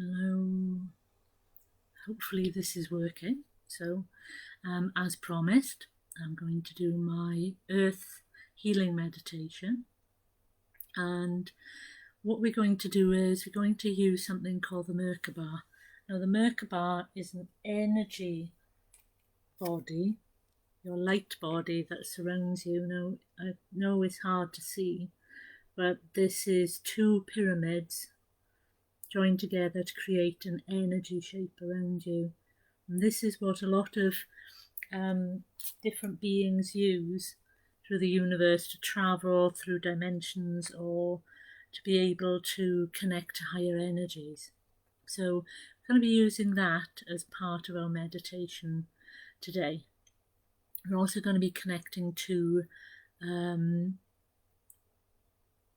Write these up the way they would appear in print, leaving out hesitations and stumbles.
Hello. Hopefully this is working. So, as promised, I'm going to do my earth healing meditation. And what we're going to do is we're going to use something called the Merkaba. Now, the Merkaba is an energy body, your light body that surrounds you. Now, I know it's hard to see, but this is two pyramids joined together to create an energy shape around you. And this is what a lot of different beings use through the universe to travel through dimensions or to be able to connect to higher energies. So I'm going to be using that as part of our meditation today. We're also going to be connecting to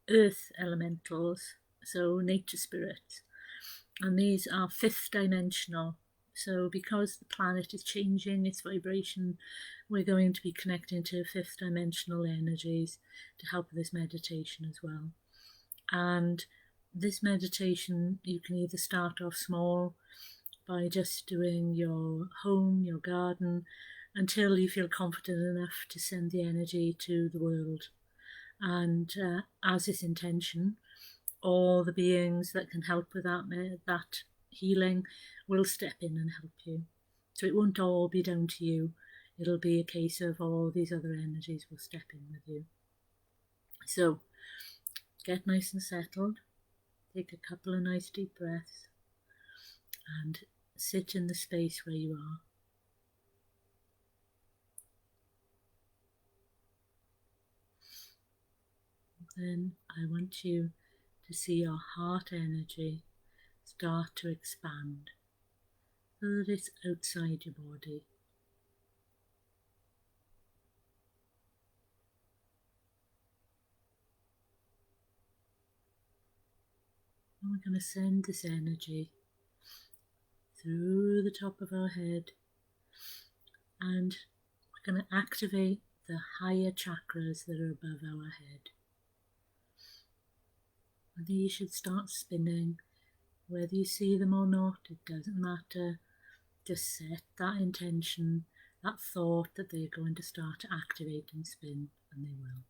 earth elementals, so nature spirits, and these are fifth dimensional. So because the planet is changing its vibration, we're going to be connecting to fifth dimensional energies to help with this meditation as well. And this meditation, you can either start off small by just doing your home, your garden, until you feel confident enough to send the energy to the world. And as this intention, all the beings that can help with that healing will step in and help you. So it won't all be down to you. It'll be a case of all these other energies will step in with you. So get nice and settled. Take a couple of nice deep breaths and sit in the space where you are. Then I want you to see your heart energy start to expand so that it's outside your body. And we're going to send this energy through the top of our head, and we're going to activate the higher chakras that are above our head. And these should start spinning. Whether you see them or not, it doesn't matter. Just set that intention, that thought that they're going to start to activate and spin, and they will.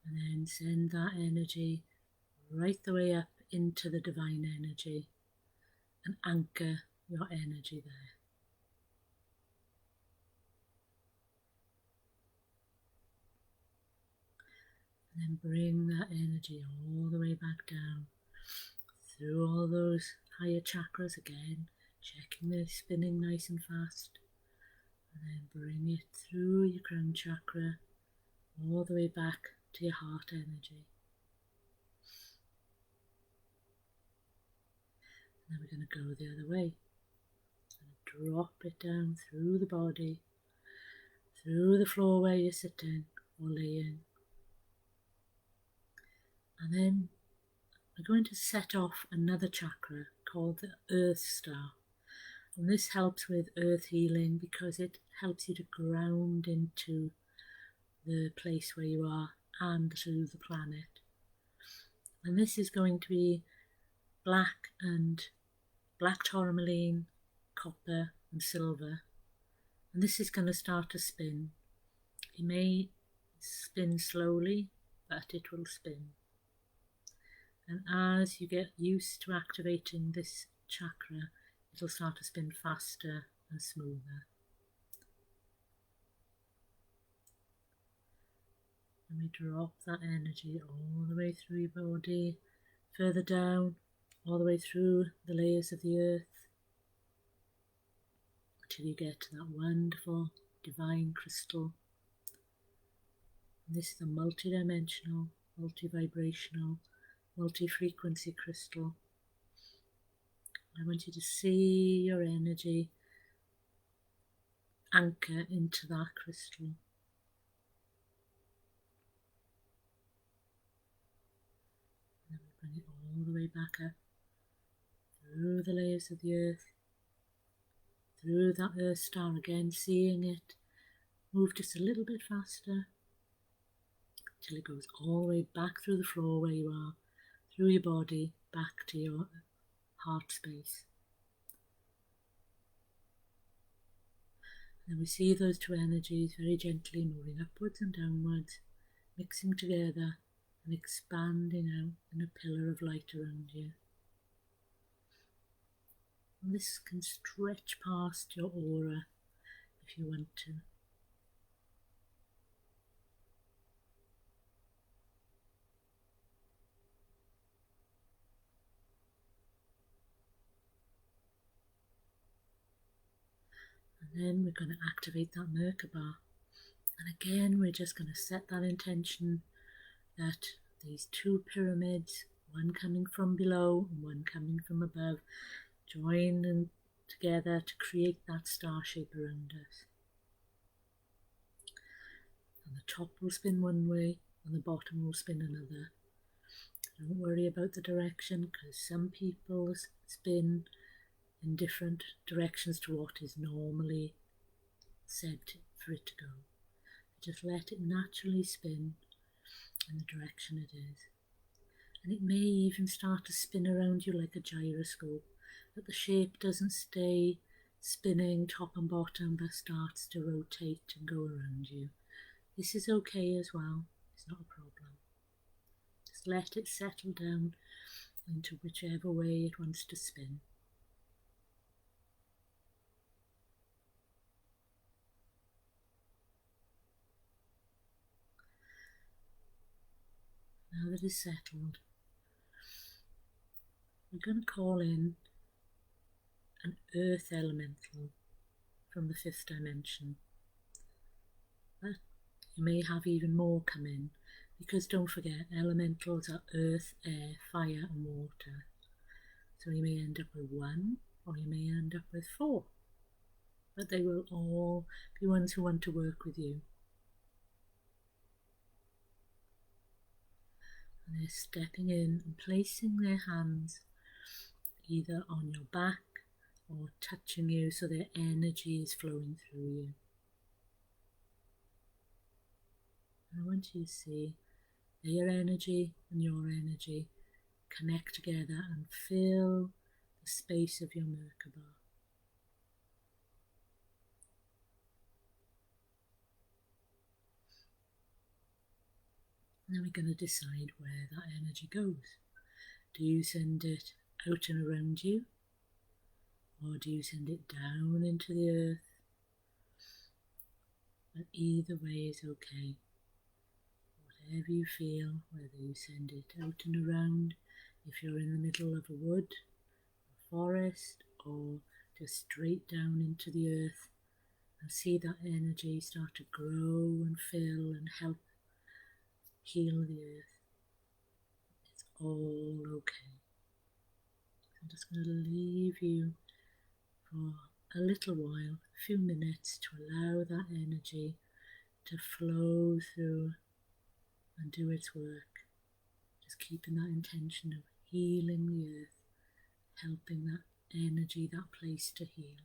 And then send that energy right the way up into the divine energy and anchor your energy there. And then bring that energy all the way back down through all those higher chakras again, checking they're spinning nice and fast. And then bring it through your crown chakra all the way back to your heart energy. And then we're going to go the other way. And drop it down through the body, through the floor where you're sitting or laying. And then we're going to set off another chakra called the Earth Star. And this helps with earth healing because it helps you to ground into the place where you are and to the planet. And this is going to be black tourmaline, copper and silver. And this is going to start to spin. It may spin slowly, but it will spin. And as you get used to activating this chakra, it'll start to spin faster and smoother. And we drop that energy all the way through your body, further down, all the way through the layers of the earth, until you get to that wonderful divine crystal. And this is a multi-dimensional, multi-vibrational, multi-frequency crystal. I want you to see your energy anchor into that crystal. And then we bring it all the way back up, through the layers of the earth, through that Earth Star again, seeing it move just a little bit faster, till it goes all the way back through the floor where you are, through your body, back to your heart space. And we see those two energies very gently moving upwards and downwards, mixing together and expanding out in a pillar of light around you. And this can stretch past your aura if you want to. And then we're going to activate that Merkaba. And again, we're just going to set that intention that these two pyramids, one coming from below and one coming from above, join them together to create that star shape around us. And the top will spin one way and the bottom will spin another. Don't worry about the direction, because some people spin in different directions to what is normally said for it to go. Just let it naturally spin in the direction it is. And it may even start to spin around you like a gyroscope, but the shape doesn't stay spinning top and bottom, but starts to rotate and go around you. This is okay as well, it's not a problem. Just let it settle down into whichever way it wants to spin. Now that it's settled, we're going to call in an earth elemental from the 5th dimension. But you may have even more come in, because don't forget, elementals are earth, air, fire and water. So you may end up with 1 or you may end up with 4. But they will all be ones who want to work with you. And they're stepping in and placing their hands either on your back or touching you, so their energy is flowing through you. I want you to see their energy and your energy connect together and fill the space of your Merkaba. And then we're going to decide where that energy goes. Do you send it out and around you? Or do you send it down into the earth? But either way is okay. Whatever you feel, whether you send it out and around, if you're in the middle of a wood, a forest, or just straight down into the earth, and see that energy start to grow and fill and help heal the earth. It's all okay. I'm just going to leave you for a little while, a few minutes, to allow that energy to flow through and do its work. Just keeping that intention of healing the earth, helping that energy, that place to heal.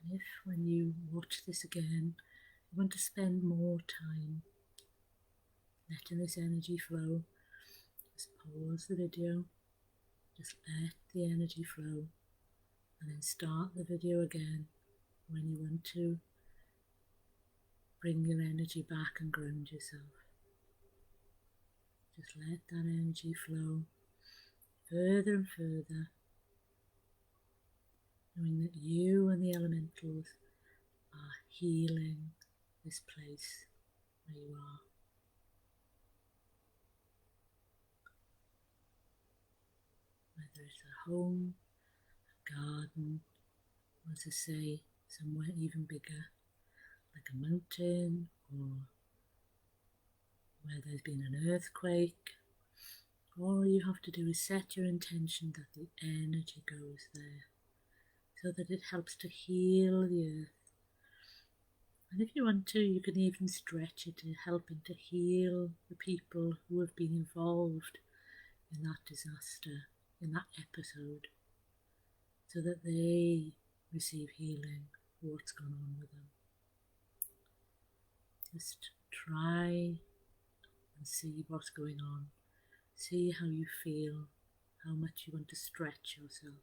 And if when you watch this again, you want to spend more time letting this energy flow, just pause the video, just let the energy flow, and then start the video again when you want to bring your energy back and ground yourself. Just let that energy flow further and further knowing that you and the elementals are healing this place where you are. Whether it's a home, a garden, or as I say, somewhere even bigger, like a mountain, or where there's been an earthquake. All you have to do is set your intention that the energy goes there, so that it helps to heal the earth. And if you want to, you can even stretch it to helping to heal the people who have been involved in that disaster, in that episode, so that they receive healing for what's gone on with them. Just try and see what's going on. See how you feel, how much you want to stretch yourself.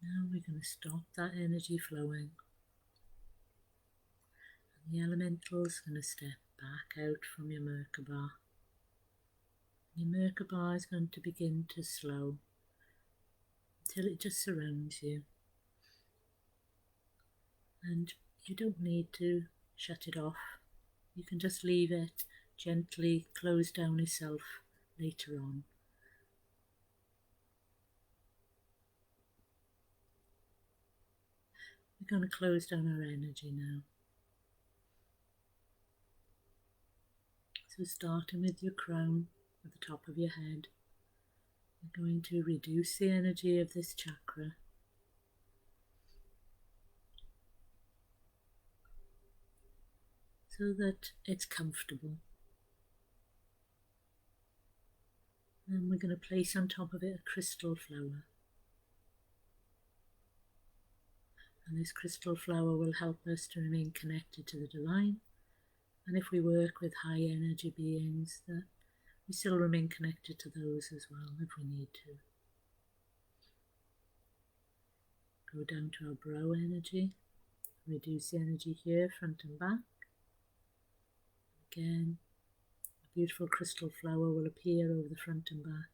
Now we're going to stop that energy flowing. And the elemental's going to step back out from your Merkaba. Your Merkaba is going to begin to slow until it just surrounds you. And you don't need to shut it off. You can just leave it gently close down itself later on. We're going to close down our energy now. So starting with your crown at the top of your head, we're going to reduce the energy of this chakra so that it's comfortable. And we're going to place on top of it a crystal flower. And this crystal flower will help us to remain connected to the divine. And if we work with high energy beings, that we still remain connected to those as well if we need to. Go down to our brow energy, reduce the energy here, front and back. Again, a beautiful crystal flower will appear over the front and back.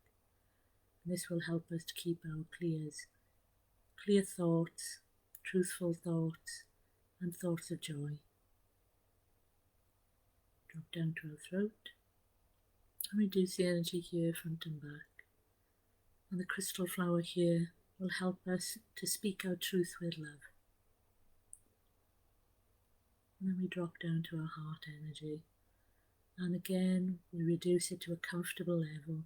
And this will help us to keep our clear thoughts, truthful thoughts, and thoughts of joy. Drop down to our throat and reduce the energy here, front and back. And the crystal flower here will help us to speak our truth with love. And then we drop down to our heart energy. And again, we reduce it to a comfortable level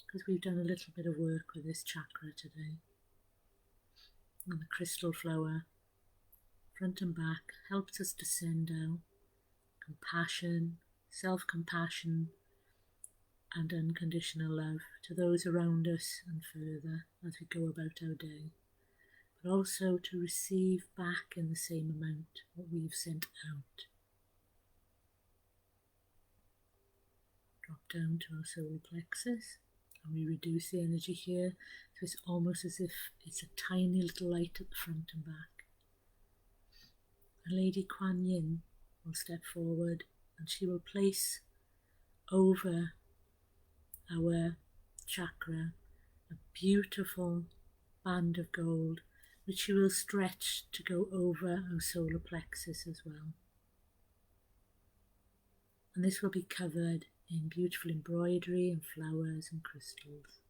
because we've done a little bit of work with this chakra today. And the crystal flower, front and back, helps us to send out compassion, self-compassion, and unconditional love to those around us and further as we go about our day, but also to receive back in the same amount what we've sent out. Drop down to our solar plexus and we reduce the energy here, so it's almost as if it's a tiny little light at the front and back. And Lady Kuan Yin will step forward and she will place over our chakra a beautiful band of gold which she will stretch to go over our solar plexus as well. And this will be covered in beautiful embroidery and flowers and crystals.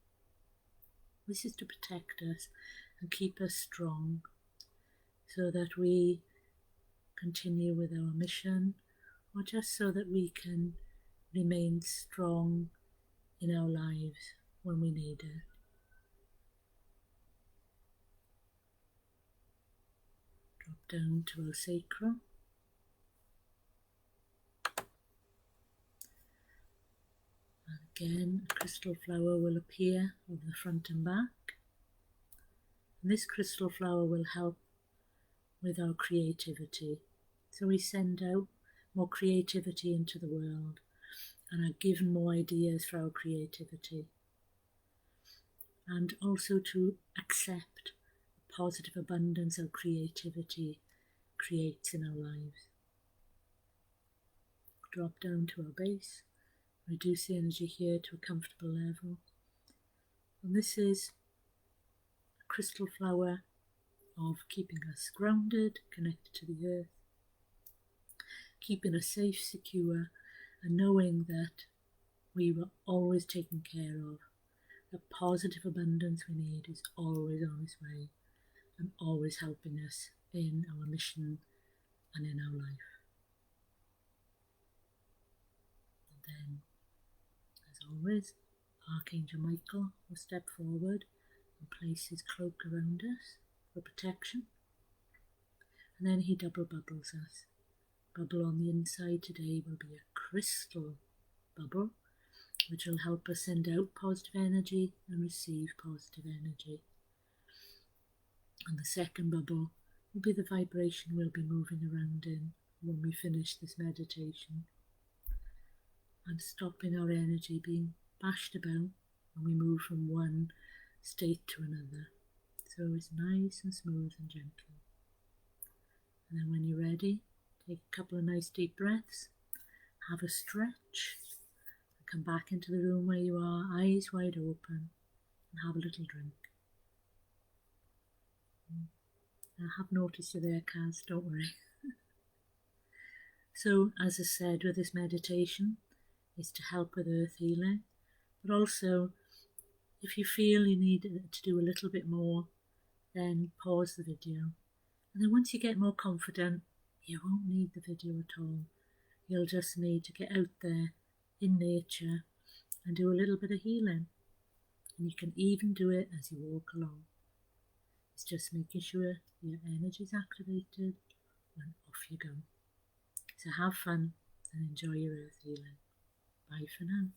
This is to protect us and keep us strong so that we continue with our mission, or just so that we can remain strong in our lives when we need it. Drop down to our sacrum. And again, a crystal flower will appear over the front and back. And this crystal flower will help with our creativity. So we send out more creativity into the world and are given more ideas for our creativity. And also to accept the positive abundance our creativity creates in our lives. Drop down to our base, reduce the energy here to a comfortable level. And this is a crystal flower of keeping us grounded, connected to the earth, keeping us safe, secure, and knowing that we were always taken care of. The positive abundance we need is always on its way and always helping us in our mission and in our life. And then, as always, Archangel Michael will step forward and place his cloak around us for protection. And then he double bubbles us. Bubble on the inside today will be a crystal bubble, which will help us send out positive energy and receive positive energy. And the second bubble will be the vibration we'll be moving around in when we finish this meditation, and stopping our energy being bashed about when we move from one state to another. So it's nice and smooth and gentle. And then when you're ready, take a couple of nice deep breaths, have a stretch, and come back into the room where you are, eyes wide open, and have a little drink. I have noticed you there, Kaz, don't worry. So, as I said, with this meditation, it's to help with earth healing, but also if you feel you need to do a little bit more, then pause the video. And then once you get more confident, you won't need the video at all. You'll just need to get out there in nature and do a little bit of healing. And you can even do it as you walk along. It's just making sure your energy is activated and off you go. So have fun and enjoy your earth healing. Bye for now.